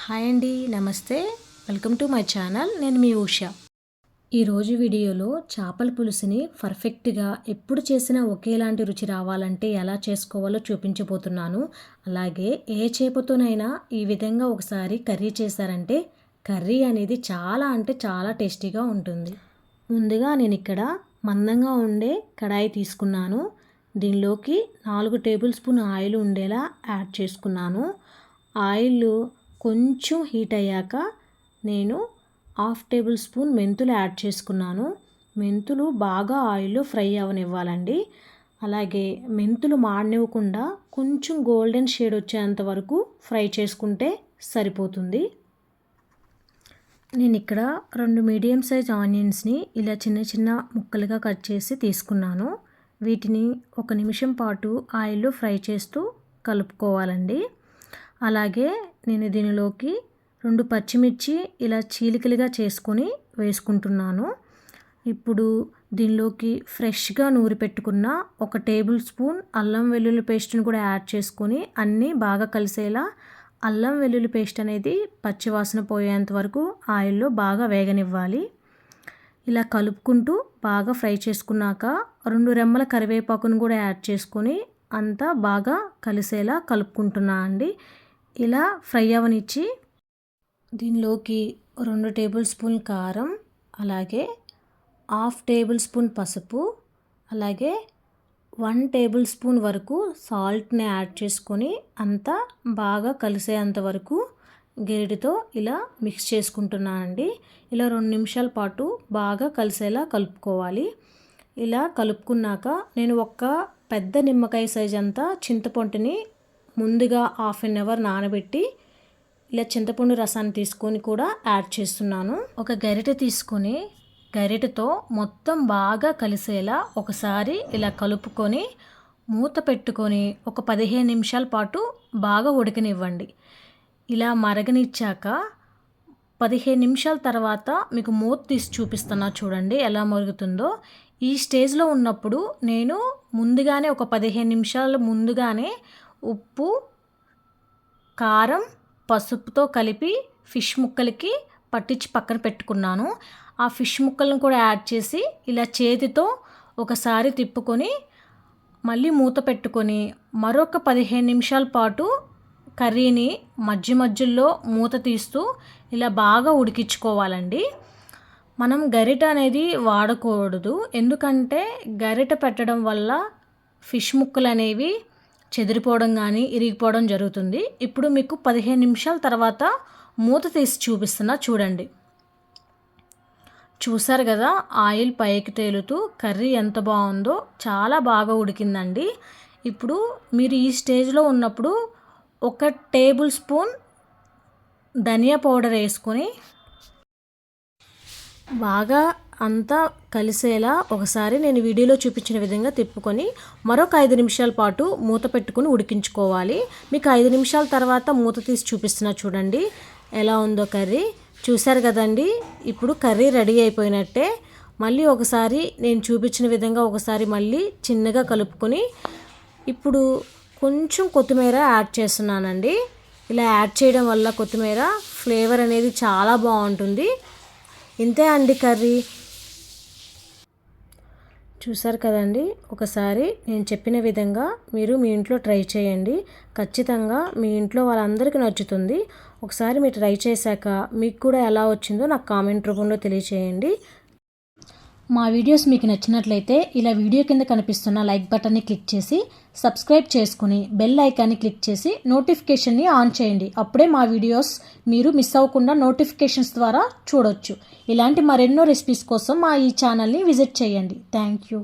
Hi అండి, నమస్తే. Welcome to my channel. నేను మీ ఉష. ఈరోజు వీడియోలో చేపల పులుసుని పర్ఫెక్ట్గా ఎప్పుడు చేసినా ఒకేలాంటి రుచి రావాలంటే ఎలా చేసుకోవాలో చూపించబోతున్నాను. అలాగే ఏ చేపతోనైనా ఈ విధంగా ఒకసారి కర్రీ చేశారంటే కర్రీ అనేది చాలా అంటే చాలా టేస్టీగా ఉంటుంది. ముందుగా నేను ఇక్కడ మందంగా ఉండే కడాయి తీసుకున్నాను. దీనిలోకి 4 టేబుల్ స్పూన్ ఆయిల్ ఉండేలా యాడ్ చేసుకున్నాను. ఆయిల్ కొంచెం హీట్ అయ్యాక నేను 1/2 టేబుల్ స్పూన్ మెంతులు యాడ్ చేసుకున్నాను. మెంతులు బాగా ఆయిల్లో ఫ్రై అవనివ్వాలండి. అలాగే మెంతులు మాడనివ్వకుండా కొంచెం గోల్డెన్ షేడ్ వచ్చేంత వరకు ఫ్రై చేసుకుంటే సరిపోతుంది. నేను ఇక్కడ 2 మీడియం సైజ్ ఆనియన్స్ని ఇలా చిన్న చిన్న ముక్కలుగా కట్ చేసి తీసుకున్నాను. వీటిని 1 నిమిషం పాటు ఆయిల్లో ఫ్రై చేస్తూ కలుపుకోవాలండి. అలాగే నేను దీనిలోకి 2 పచ్చిమిర్చి ఇలా చీలికలుగా చేసుకొని వేసుకుంటున్నాను. ఇప్పుడు దీనిలోకి ఫ్రెష్గా నూరి పెట్టుకున్న 1 టేబుల్ స్పూన్ అల్లం వెల్లుల్లి పేస్ట్ని కూడా యాడ్ చేసుకొని అన్నీ బాగా కలిసేలా అల్లం వెల్లుల్లి పేస్ట్ అనేది పచ్చివాసన పోయేంత వరకు ఆయిల్లో బాగా వేగనివ్వాలి. ఇలా కలుపుకుంటూ బాగా ఫ్రై చేసుకున్నాక 2 రెమ్మల కరివేపాకును కూడా యాడ్ చేసుకొని అంతా బాగా కలిసేలా కలుపుకుంటున్నా అండి. ఇలా ఫ్రై అవనిచ్చి దీనిలోకి 2 టేబుల్ స్పూన్ కారం, అలాగే 1/2 టేబుల్ స్పూన్ పసుపు, అలాగే 1 టేబుల్ స్పూన్ వరకు సాల్ట్ని యాడ్ చేసుకొని అంతా బాగా కలిసేంత వరకు గరిటెతో ఇలా మిక్స్ చేసుకుంటున్నానండి. ఇలా 2 నిమిషాల పాటు బాగా కలిసేలా కలుపుకోవాలి. ఇలా కలుపుకున్నాక నేను ఒక పెద్ద నిమ్మకాయ సైజ్ అంతా చింతపండుని ముందుగా 1/2 అవర్ నానబెట్టి ఇలా చింతపండు రసాన్ని తీసుకొని కూడా యాడ్ చేస్తున్నాను. ఒక గరిటె తీసుకొని గరిటెతో మొత్తం బాగా కలిసేలా ఒకసారి ఇలా కలుపుకొని మూత పెట్టుకొని ఒక 15 నిమిషాల పాటు బాగా ఉడకనివ్వండి. ఇలా మరగనిచ్చాక 15 నిమిషాల తర్వాత మీకు మూత తీసి చూపిస్తున్నా చూడండి ఎలా మరుగుతుందో. ఈ స్టేజ్లో ఉన్నప్పుడు నేను ముందుగానే ఒక 15 నిమిషాల ముందుగానే ఉప్పు, కారం, పసుపుతో కలిపి ఫిష్ ముక్కలకి పట్టించి పక్కన పెట్టుకున్నాను. ఆ ఫిష్ ముక్కలను కూడా యాడ్ చేసి ఇలా చేతితో ఒకసారి తిప్పుకొని మళ్ళీ మూత పెట్టుకొని మరొక 15 నిమిషాల పాటు కర్రీని మధ్య మధ్యలో మూత తీస్తూ ఇలా బాగా ఉడికించుకోవాలండి. మనం గరిటె అనేది వాడకూడదు, ఎందుకంటే గరిటె పెట్టడం వల్ల ఫిష్ ముక్కలు అనేవి చెదిరిపోవడం కానీ ఇరిగిపోవడం జరుగుతుంది. ఇప్పుడు మీకు 15 నిమిషాల తర్వాత మూత తీసి చూపిస్తున్నా చూడండి. చూసారు కదా, ఆయిల్ పైకి తేలుతూ కర్రీ ఎంత బాగుందో, చాలా బాగా ఉడికిందండి. ఇప్పుడు మీరు ఈ స్టేజ్లో ఉన్నప్పుడు 1 టేబుల్ స్పూన్ ధనియా పౌడర్ వేసుకొని బాగా అంతా కలిసేలా ఒకసారి నేను వీడియోలో చూపించిన విధంగా తిప్పుకొని మరొక 5 నిమిషాల పాటు మూత పెట్టుకుని ఉడికించుకోవాలి. మీకు 5 నిమిషాల తర్వాత మూత తీసి చూపిస్తున్నా చూడండి ఎలా ఉందో కర్రీ. చూశారు కదండి, ఇప్పుడు కర్రీ రెడీ అయిపోయినట్టే. మళ్ళీ ఒకసారి నేను చూపించిన విధంగా ఒకసారి మళ్ళీ చిన్నగా కలుపుకొని ఇప్పుడు కొంచెం కొత్తిమీర యాడ్ చేస్తున్నానండి. ఇలా యాడ్ చేయడం వల్ల కొత్తిమీర ఫ్లేవర్ అనేది చాలా బాగుంటుంది. ఇంతే అండి కర్రీ. చూసారు కదండి, ఒకసారి నేను చెప్పిన విధంగా మీరు మీ ఇంట్లో ట్రై చేయండి. ఖచ్చితంగా మీ ఇంట్లో వాళ్ళందరికీ నచ్చుతుంది. ఒకసారి మీరు ట్రై చేశాక మీకు కూడా ఎలా వచ్చిందో నాకు కామెంట్ రూపంలో తెలియచేయండి. మా వీడియోస్ మీకు నచ్చినట్లయితే ఇలా వీడియో కింద కనిపిస్తున్న లైక్ బటన్ని క్లిక్ చేసి సబ్స్క్రైబ్ చేసుకుని బెల్ ఐకాన్ని క్లిక్ చేసి నోటిఫికేషన్ని ఆన్ చేయండి. అప్పుడే మా వీడియోస్ మీరు మిస్ అవ్వకుండా నోటిఫికేషన్స్ ద్వారా చూడొచ్చు. ఇలాంటి మరెన్నో రెసిపీస్ కోసం మా ఈ ఛానల్ని విజిట్ చేయండి. Thank you.